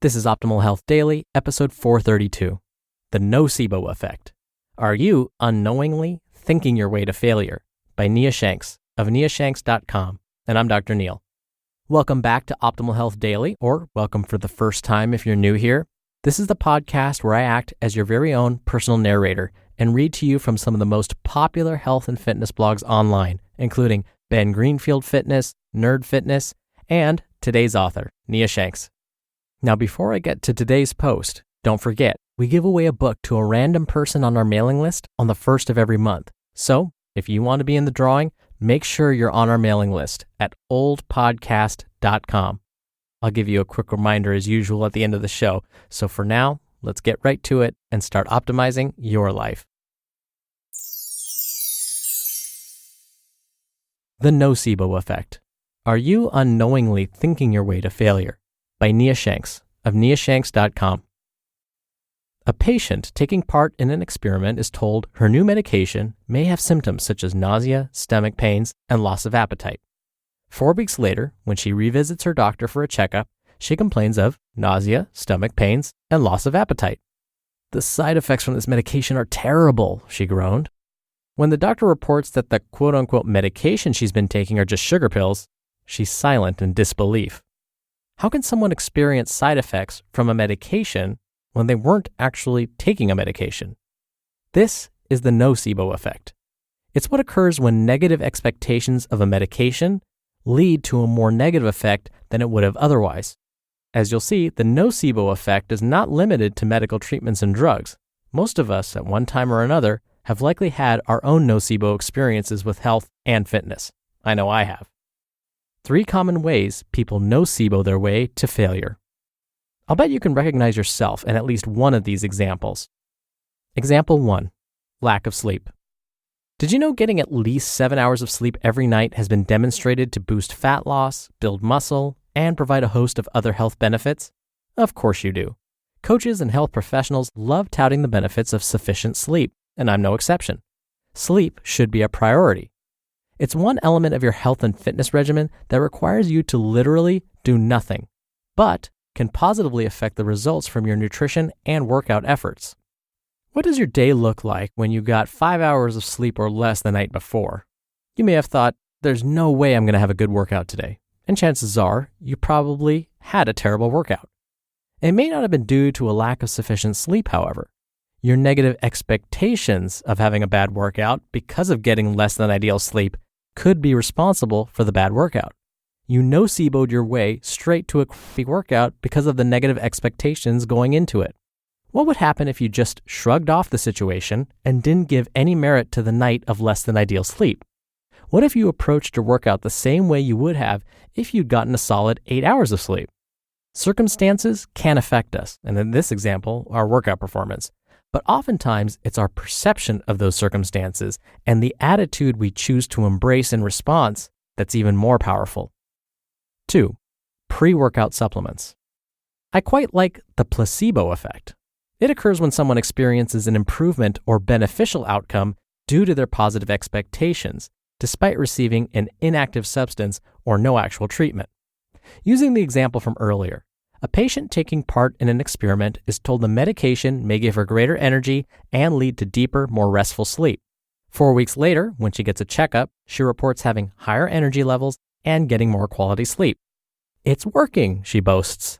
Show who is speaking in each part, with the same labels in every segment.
Speaker 1: This is Optimal Health Daily, episode 432, The Nocebo Effect. Are you unknowingly thinking your way to failure? By Nia Shanks of niashanks.com, and I'm Dr. Neil. Welcome back to Optimal Health Daily, or welcome for the first time if you're new here. This is the podcast where I act as your very own personal narrator and read to you from some of the most popular health and fitness blogs online, including Ben Greenfield Fitness, Nerd Fitness, and today's author, Nia Shanks. Now, before I get to today's post, don't forget, we give away a book to a random person on our mailing list on the first of every month. So, if you want to be in the drawing, make sure you're on our mailing list at oldpodcast.com. I'll give you a quick reminder as usual at the end of the show. So for now, let's get right to it and start optimizing your life. The Nocebo Effect. Are you unknowingly thinking your way to failure? By Nia Shanks of niashanks.com. A patient taking part in an experiment is told her new medication may have symptoms such as nausea, stomach pains, and loss of appetite. 4 weeks later, when she revisits her doctor for a checkup, she complains of nausea, stomach pains, and loss of appetite. The side effects from this medication are terrible, she groaned. When the doctor reports that the quote-unquote medication she's been taking are just sugar pills, she's silent in disbelief. How can someone experience side effects from a medication when they weren't actually taking a medication? This is the nocebo effect. It's what occurs when negative expectations of a medication lead to a more negative effect than it would have otherwise. As you'll see, the nocebo effect is not limited to medical treatments and drugs. Most of us, at one time or another, have likely had our own nocebo experiences with health and fitness. I know I have. 3 common ways people nocebo their way to failure. I'll bet you can recognize yourself in at least one of these examples. Example 1. Lack of sleep. Did you know getting at least 7 hours of sleep every night has been demonstrated to boost fat loss, build muscle, and provide a host of other health benefits? Of course you do. Coaches and health professionals love touting the benefits of sufficient sleep, and I'm no exception. Sleep should be a priority. It's one element of your health and fitness regimen that requires you to literally do nothing, but can positively affect the results from your nutrition and workout efforts. What does your day look like when you got 5 hours of sleep or less the night before? You may have thought, there's no way I'm going to have a good workout today. And chances are, you probably had a terrible workout. It may not have been due to a lack of sufficient sleep, however. Your negative expectations of having a bad workout because of getting less than ideal sleep could be responsible for the bad workout. You noceboed your way straight to a crappy workout because of the negative expectations going into it. What would happen if you just shrugged off the situation and didn't give any merit to the night of less than ideal sleep? What if you approached your workout the same way you would have if you'd gotten a solid 8 hours of sleep? Circumstances can affect us, and in this example, our workout performance. But oftentimes, it's our perception of those circumstances and the attitude we choose to embrace in response that's even more powerful. 2. Pre-workout supplements. I quite like the placebo effect. It occurs when someone experiences an improvement or beneficial outcome due to their positive expectations, despite receiving an inactive substance or no actual treatment. Using the example from earlier, a patient taking part in an experiment is told the medication may give her greater energy and lead to deeper, more restful sleep. 4 weeks later, when she gets a checkup, she reports having higher energy levels and getting more quality sleep. It's working, she boasts.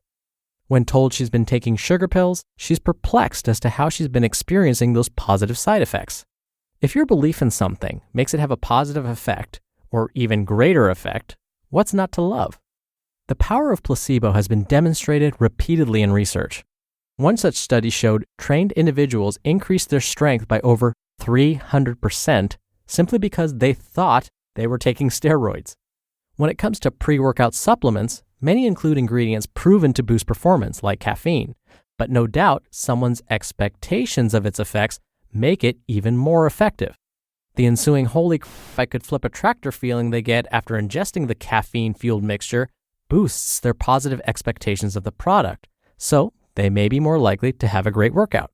Speaker 1: When told she's been taking sugar pills, she's perplexed as to how she's been experiencing those positive side effects. If your belief in something makes it have a positive effect, or even greater effect, what's not to love? The power of placebo has been demonstrated repeatedly in research. One such study showed trained individuals increased their strength by over 300% simply because they thought they were taking steroids. When it comes to pre-workout supplements, many include ingredients proven to boost performance, like caffeine, but no doubt someone's expectations of its effects make it even more effective. The ensuing holy crap, I could flip a tractor feeling they get after ingesting the caffeine-fueled mixture boosts their positive expectations of the product, so they may be more likely to have a great workout.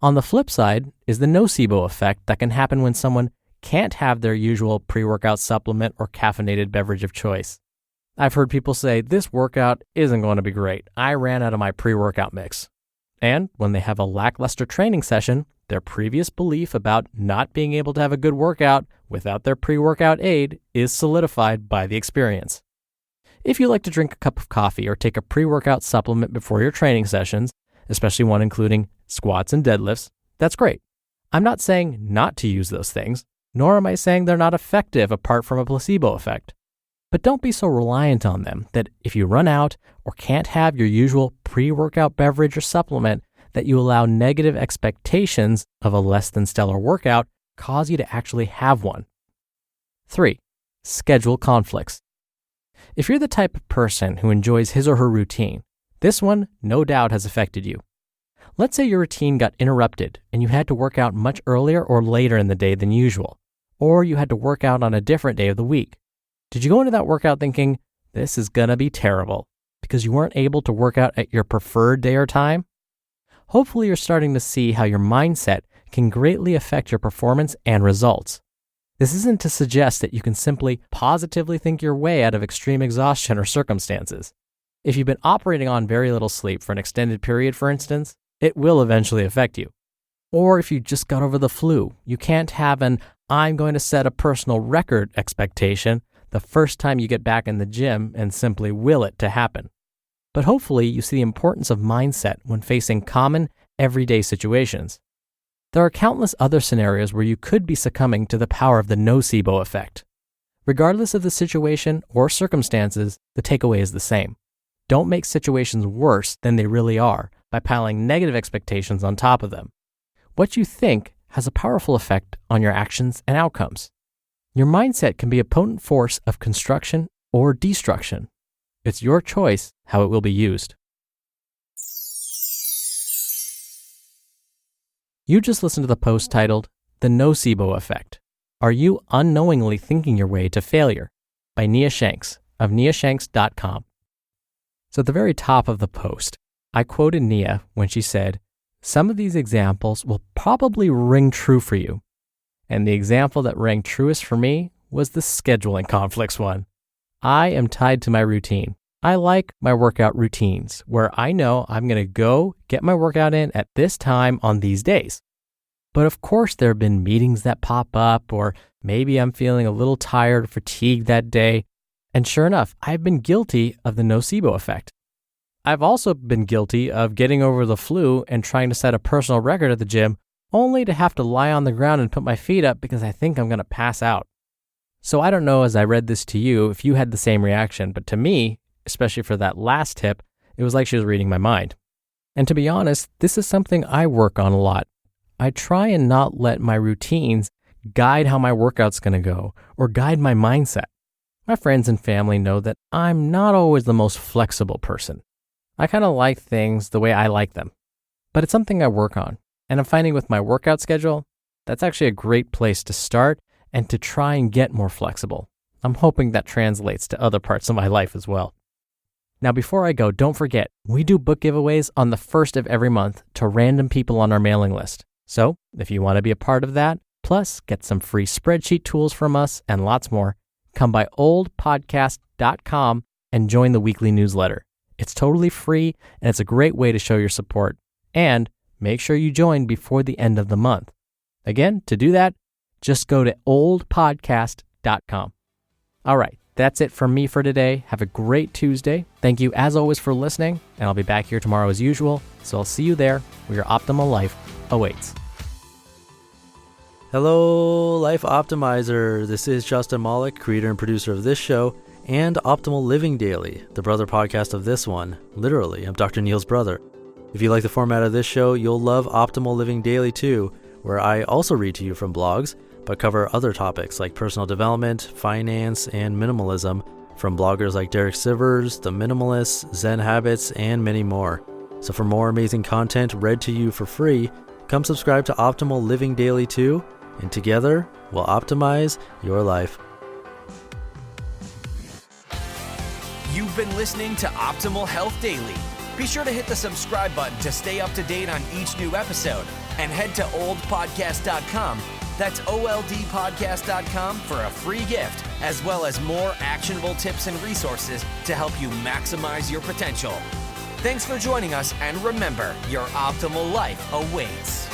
Speaker 1: On the flip side is the nocebo effect that can happen when someone can't have their usual pre-workout supplement or caffeinated beverage of choice. I've heard people say, this workout isn't going to be great. I ran out of my pre-workout mix. And when they have a lackluster training session, their previous belief about not being able to have a good workout without their pre-workout aid is solidified by the experience. If you like to drink a cup of coffee or take a pre-workout supplement before your training sessions, especially one including squats and deadlifts, that's great. I'm not saying not to use those things, nor am I saying they're not effective apart from a placebo effect. But don't be so reliant on them that if you run out or can't have your usual pre-workout beverage or supplement, that you allow negative expectations of a less than stellar workout cause you to actually have one. 3. Schedule conflicts. If you're the type of person who enjoys his or her routine, this one no doubt has affected you. Let's say your routine got interrupted and you had to work out much earlier or later in the day than usual, or you had to work out on a different day of the week. Did you go into that workout thinking, this is gonna be terrible, because you weren't able to work out at your preferred day or time? Hopefully you're starting to see how your mindset can greatly affect your performance and results. This isn't to suggest that you can simply positively think your way out of extreme exhaustion or circumstances. If you've been operating on very little sleep for an extended period, for instance, it will eventually affect you. Or if you just got over the flu, you can't have an I'm going to set a personal record expectation the first time you get back in the gym and simply will it to happen. But hopefully you see the importance of mindset when facing common, everyday situations. There are countless other scenarios where you could be succumbing to the power of the nocebo effect. Regardless of the situation or circumstances, the takeaway is the same. Don't make situations worse than they really are by piling negative expectations on top of them. What you think has a powerful effect on your actions and outcomes. Your mindset can be a potent force of construction or destruction. It's your choice how it will be used. You just listened to the post titled, The Nocebo Effect. Are You Unknowingly Thinking Your Way to Failure? By Nia Shanks of niashanks.com. So at the very top of the post, I quoted Nia when she said, some of these examples will probably ring true for you. And the example that rang truest for me was the scheduling conflicts one. I am tied to my routine. I like my workout routines where I know I'm going to go get my workout in at this time on these days. But of course, there have been meetings that pop up, or maybe I'm feeling a little tired or fatigued that day. And sure enough, I've been guilty of the nocebo effect. I've also been guilty of getting over the flu and trying to set a personal record at the gym, only to have to lie on the ground and put my feet up because I think I'm going to pass out. So I don't know as I read this to you if you had the same reaction, but to me, especially for that last tip, it was like she was reading my mind. And to be honest, this is something I work on a lot. I try and not let my routines guide how my workout's going to go or guide my mindset. My friends and family know that I'm not always the most flexible person. I kind of like things the way I like them, but it's something I work on. And I'm finding with my workout schedule, that's actually a great place to start and to try and get more flexible. I'm hoping that translates to other parts of my life as well. Now, before I go, don't forget, we do book giveaways on the first of every month to random people on our mailing list. So if you want to be a part of that, plus get some free spreadsheet tools from us and lots more, come by oldpodcast.com and join the weekly newsletter. It's totally free and it's a great way to show your support. And make sure you join before the end of the month. Again, to do that, just go to oldpodcast.com. All right, that's it from me for today. Have a great Tuesday. Thank you as always for listening, and I'll be back here tomorrow as usual. So I'll see you there where your optimal life awaits.
Speaker 2: Hello, Life Optimizer. This is Justin Malik, creator and producer of this show and Optimal Living Daily, the brother podcast of this one. Literally, I'm Dr. Neil's brother. If you like the format of this show, you'll love Optimal Living Daily too, where I also read to you from blogs, but cover other topics like personal development, finance, and minimalism from bloggers like Derek Sivers, The Minimalists, Zen Habits, and many more. So for more amazing content read to you for free, come subscribe to Optimal Living Daily too, and together we'll optimize your life.
Speaker 3: You've been listening to Optimal Health Daily. Be sure to hit the subscribe button to stay up to date on each new episode, and head to oldpodcast.com That's oldpodcast.com for a free gift, as well as more actionable tips and resources to help you maximize your potential. Thanks for joining us, and remember, your optimal life awaits.